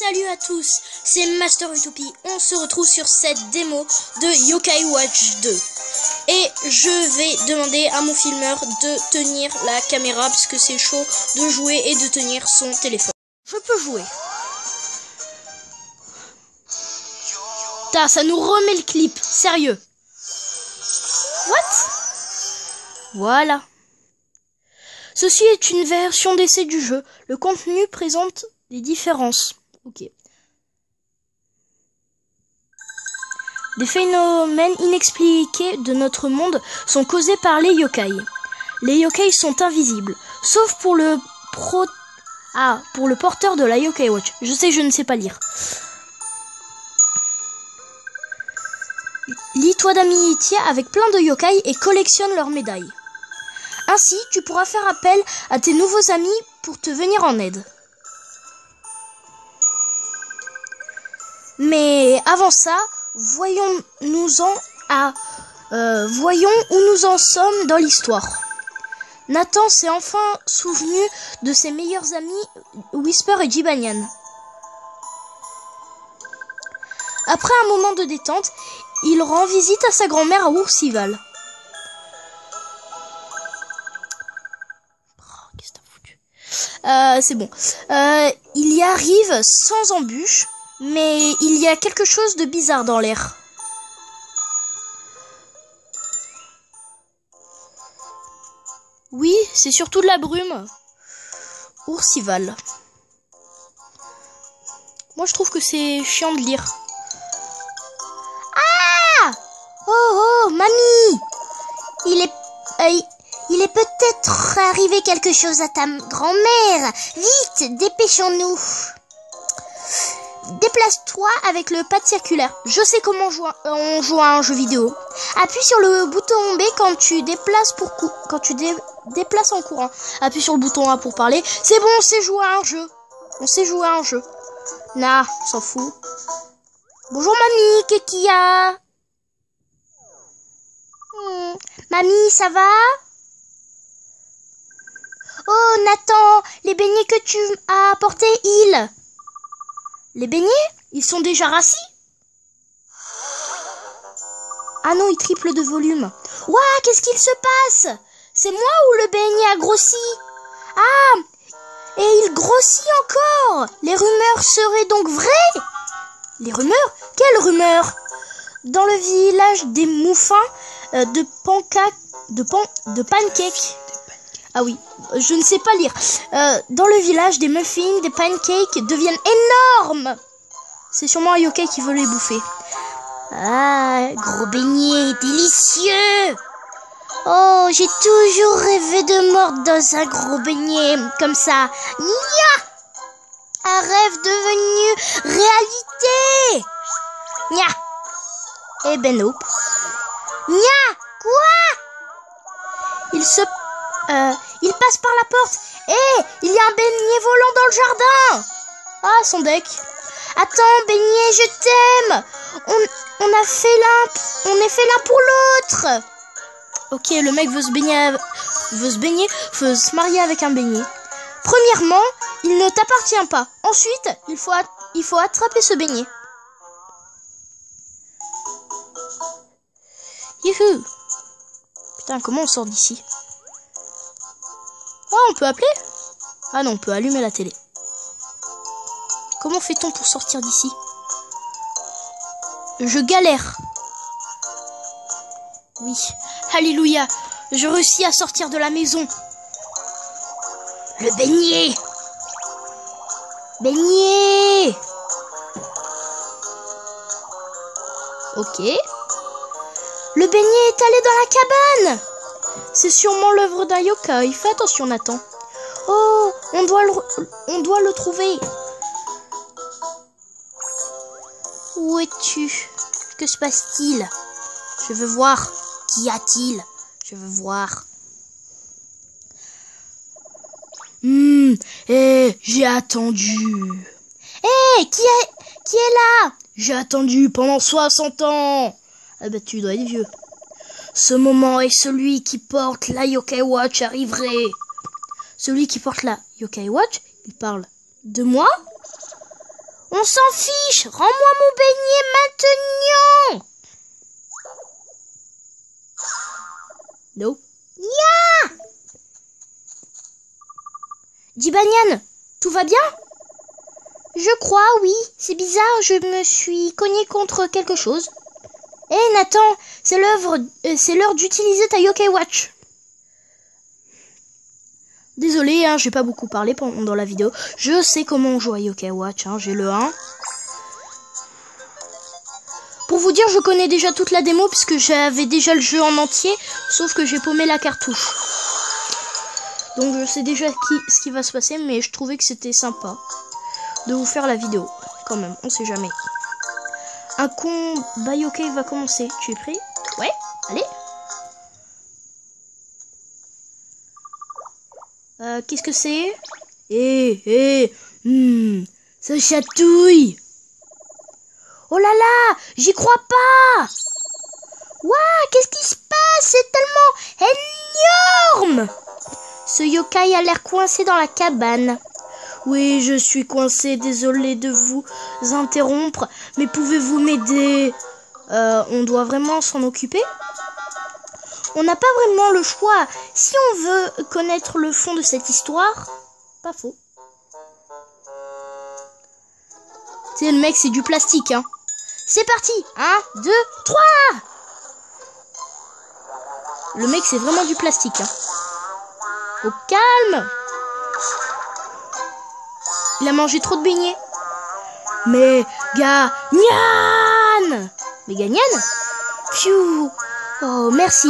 Salut à tous, c'est Master Utopie. On se retrouve sur cette démo de Yokai Watch 2. Et je vais demander à mon filmeur de tenir la caméra puisque c'est chaud de jouer et de tenir son téléphone. Je peux jouer. Ça nous remet le clip, sérieux. What? Voilà. Ceci est une version d'essai du jeu. Le contenu présente des différences. Ok. Des phénomènes inexpliqués de notre monde sont causés par les yokai. Les yokai sont invisibles, sauf pour le porteur de la Yokai Watch. Je sais, je ne sais pas lire. Lie-toi d'amitié avec plein de yokai et collectionne leurs médailles. Ainsi, tu pourras faire appel à tes nouveaux amis pour te venir en aide. Mais avant ça, voyons où nous en sommes dans l'histoire. Nathan s'est enfin souvenu de ses meilleurs amis Whisper et Jibanyan. Après un moment de détente, il rend visite à sa grand-mère à Oursival. Qu'est-ce que t'as foutu ? C'est bon. Il y arrive sans embûche, mais il y a quelque chose de bizarre dans l'air. Oui, c'est surtout de la brume. Oursival. Moi, je trouve que c'est chiant de lire. Ah! Oh, mamie! Il est peut-être arrivé quelque chose à ta grand-mère. Vite, dépêchons-nous. Déplace-toi avec le pad circulaire. Je sais comment on joue à un jeu vidéo. Appuie sur le bouton B quand tu déplaces déplaces en courant. Appuie sur le bouton A pour parler. C'est bon, on sait jouer à un jeu. On sait jouer à un jeu. Nah, on s'en fout. Bonjour mamie, qu'est-ce qu'il y a? Mamie, ça va? Oh Nathan, les beignets que tu as apportés, Les beignets? Ils sont déjà rassis? Ah non, ils triplent de volume. Ouah, qu'est-ce qu'il se passe? C'est moi ou le beignet a grossi? Ah, et il grossit encore. Les rumeurs seraient donc vraies? Les rumeurs? Quelles rumeurs? Dans le village des Mouffins, de pancakes. Ah oui, je ne sais pas lire. Dans le village, des muffins, des pancakes deviennent énormes. C'est sûrement un yokai qui veut les bouffer. Ah, gros beignet, délicieux. Oh, j'ai toujours rêvé de mordre dans un gros beignet, comme ça. Nya! Un rêve devenu réalité. Nya! Eh ben non. Nya! Quoi? Il passe par la porte. Il y a un beignet volant dans le jardin. Ah, son deck. Attends, beignet, je t'aime. On est fait l'un pour l'autre. Ok, le mec veut se marier avec un beignet. Premièrement, il ne t'appartient pas. Ensuite, il faut attraper ce beignet. Youhou. Putain, comment on sort d'ici? Oh, on peut appeler? Ah non, on peut allumer la télé. Comment fait-on pour sortir d'ici? Je galère. Oui. Alléluia. Je réussis à sortir de la maison. Le beignet. Beignet. Ok. Le beignet est allé dans la cabane. C'est sûrement l'œuvre d'un yokai. Fais attention, Nathan. Oh, on doit le trouver. Où es-tu? Que se passe-t-il? Je veux voir. Qu'y a-t-il? Je veux voir. J'ai attendu. Qui est là? J'ai attendu pendant 60 ans. Ah bah tu dois être vieux. Ce moment est celui qui porte la Yokai Watch arriverait. Celui qui porte la Yokai Watch, il parle de moi? On s'en fiche. Rends-moi mon beignet maintenant. No. Nya. Dis Banyan, tout va bien? Je crois, oui. C'est bizarre, je me suis cogné contre quelque chose. Hé Nathan, c'est l'heure d'utiliser ta Yokai Watch. Désolé, hein, j'ai pas beaucoup parlé pendant la vidéo. Je sais comment on joue à Yokai Watch, hein, j'ai le 1. Pour vous dire, je connais déjà toute la démo puisque j'avais déjà le jeu en entier, sauf que j'ai paumé la cartouche. Donc je sais déjà ce qui va se passer, mais je trouvais que c'était sympa de vous faire la vidéo. Quand même, on sait jamais. Un combat Yokai va commencer. Tu es prêt? Ouais, allez. Qu'est-ce que c'est? Ça chatouille. Oh là là, j'y crois pas. Waouh, qu'est-ce qui se passe? C'est tellement énorme. Ce yokai a l'air coincé dans la cabane. Oui, je suis coincé, désolé de vous interrompre, mais pouvez-vous m'aider? On doit vraiment s'en occuper? On n'a pas vraiment le choix. Si on veut connaître le fond de cette histoire, pas faux. Tu sais, le mec, c'est du plastique, hein. C'est parti. 1, 2, 3. Le mec, c'est vraiment du plastique, hein. Au calme. Il a mangé trop de beignets. Mais Ganyan. Mais Ganyan? Pfiou. Oh, merci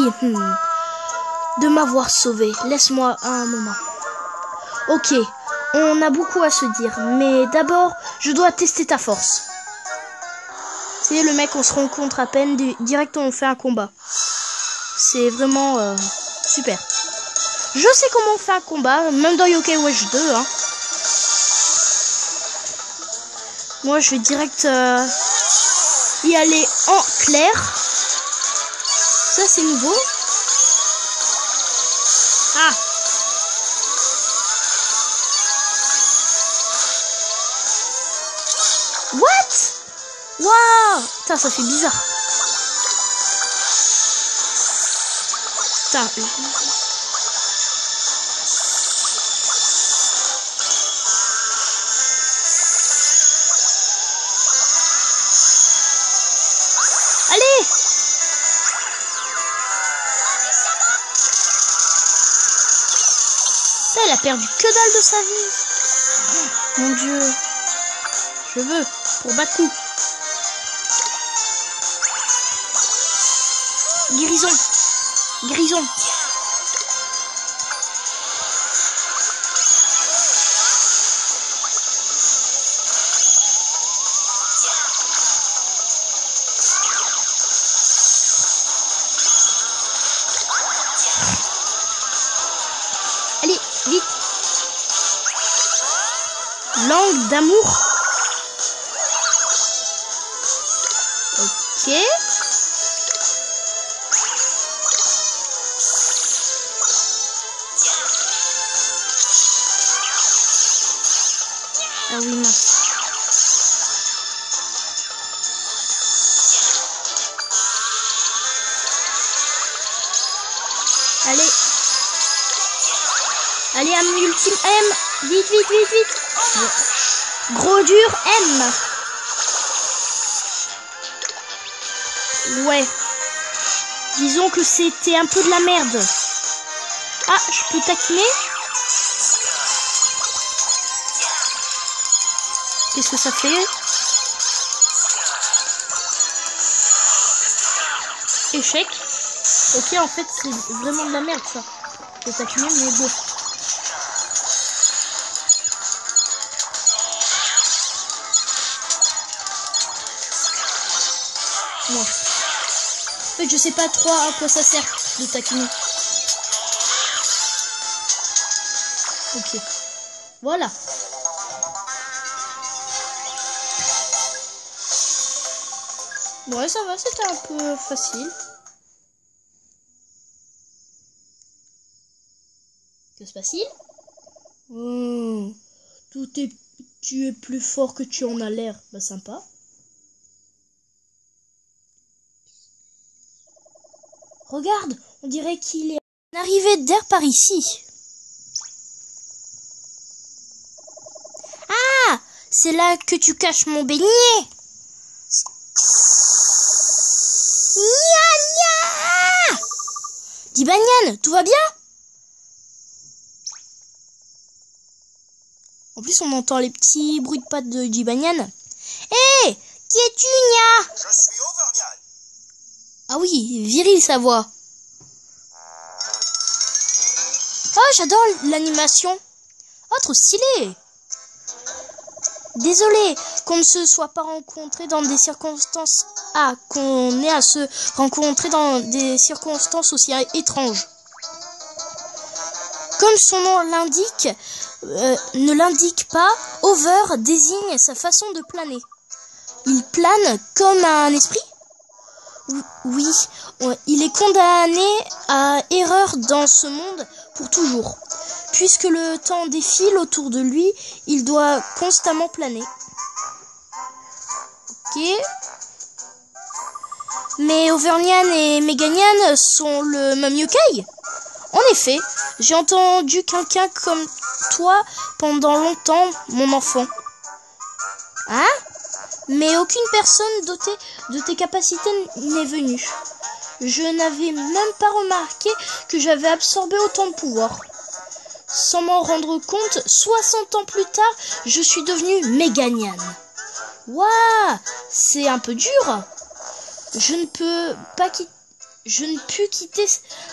de m'avoir sauvé. Laisse-moi un moment. Ok, on a beaucoup à se dire, mais d'abord, je dois tester ta force. C'est le mec, on se rencontre à peine, direct on fait un combat. C'est vraiment super. Je sais comment on fait un combat, même dans Yokai Watch 2. Hein. Moi, je vais direct y aller en clair. Ça, c'est nouveau. Ah! What? Waouh! Putain, ça fait bizarre. Putain. Allez! Elle a perdu que dalle de sa vie. Mon Dieu. Je veux pour Baku. Guérison. Guérison. Allez, vite. Langue d'amour. Ok. Ah oui, mince. Allez. Allez, un ultime M. Vite, vite, vite, vite. Gros dur M. Ouais. Disons que c'était un peu de la merde. Ah, je peux taquiner. Qu'est-ce que ça fait? Échec. Ok, en fait, c'est vraiment de la merde, ça. Je peux taquiner, mais bon. Ouais. En fait, je sais pas trop à quoi ça sert de taquiner. Ok. Voilà. Ouais, ça va, c'était un peu facile. Que se passe-t-il? Oh, tout est Tu es plus fort que tu en as l'air. Bah sympa. Regarde, on dirait qu'il est une arrivée d'air par ici. Ah, c'est là que tu caches mon beignet. Nya nya. Dis Banyan, tout va bien? En plus, on entend les petits bruits de pattes de Jibanyan. Hé, qui es-tu, Nya? Je suis Auvergnat. Ah oui, viril sa voix. Oh, j'adore l'animation. Oh, trop stylé. Désolé qu'on ne se soit pas rencontrés dans des circonstances... Ah, qu'on ait à se rencontrer dans des circonstances aussi étranges. Comme son nom l'indique, ne l'indique pas, Over désigne sa façon de planer. Il plane comme un esprit? Oui, il est condamné à erreur dans ce monde pour toujours. Puisque le temps défile autour de lui, il doit constamment planer. Ok. Mais Auvergnat et Meganian sont le même yokai? En effet, j'ai entendu quelqu'un comme toi pendant longtemps, mon enfant. Hein? Mais aucune personne dotée de tes capacités n'est venue. Je n'avais même pas remarqué que j'avais absorbé autant de pouvoir. Sans m'en rendre compte, 60 ans plus tard, je suis devenu Meganian. Waouh, c'est un peu dur. Je ne pus quitter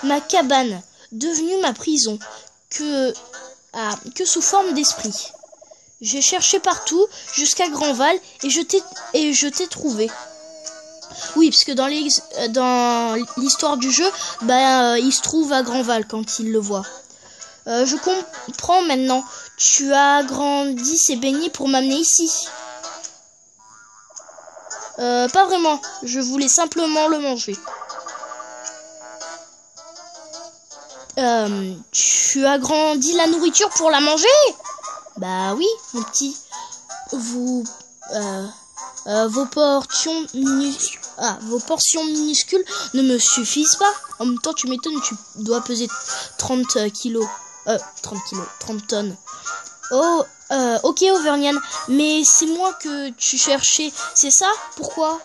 ma cabane, devenue ma prison, que sous forme d'esprit. J'ai cherché partout, jusqu'à Grandval, et je t'ai trouvé. Oui, parce que dans l'histoire du jeu, il se trouve à Grandval quand il le voit. Je comprends maintenant. Tu as agrandi ces beignets pour m'amener ici. Pas vraiment. Je voulais simplement le manger. Tu as grandi la nourriture pour la manger? Bah oui, mon petit. Vos portions minuscules ne me suffisent pas. En même temps, tu m'étonnes, tu dois peser 30 tonnes. Oh, ok Auvergnat, mais c'est moi que tu cherchais, c'est ça? Pourquoi?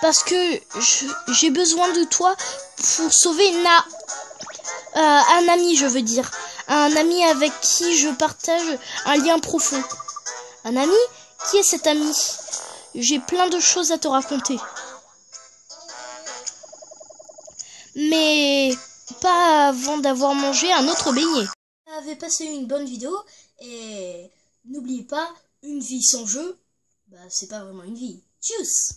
Parce que j'ai besoin de toi pour sauver un ami, je veux dire. Un ami avec qui je partage un lien profond. Un ami? Qui est cet ami? J'ai plein de choses à te raconter. Mais pas avant d'avoir mangé un autre beignet. Vous avez passé une bonne vidéo et n'oubliez pas, une vie sans jeu, c'est pas vraiment une vie. Tchuss!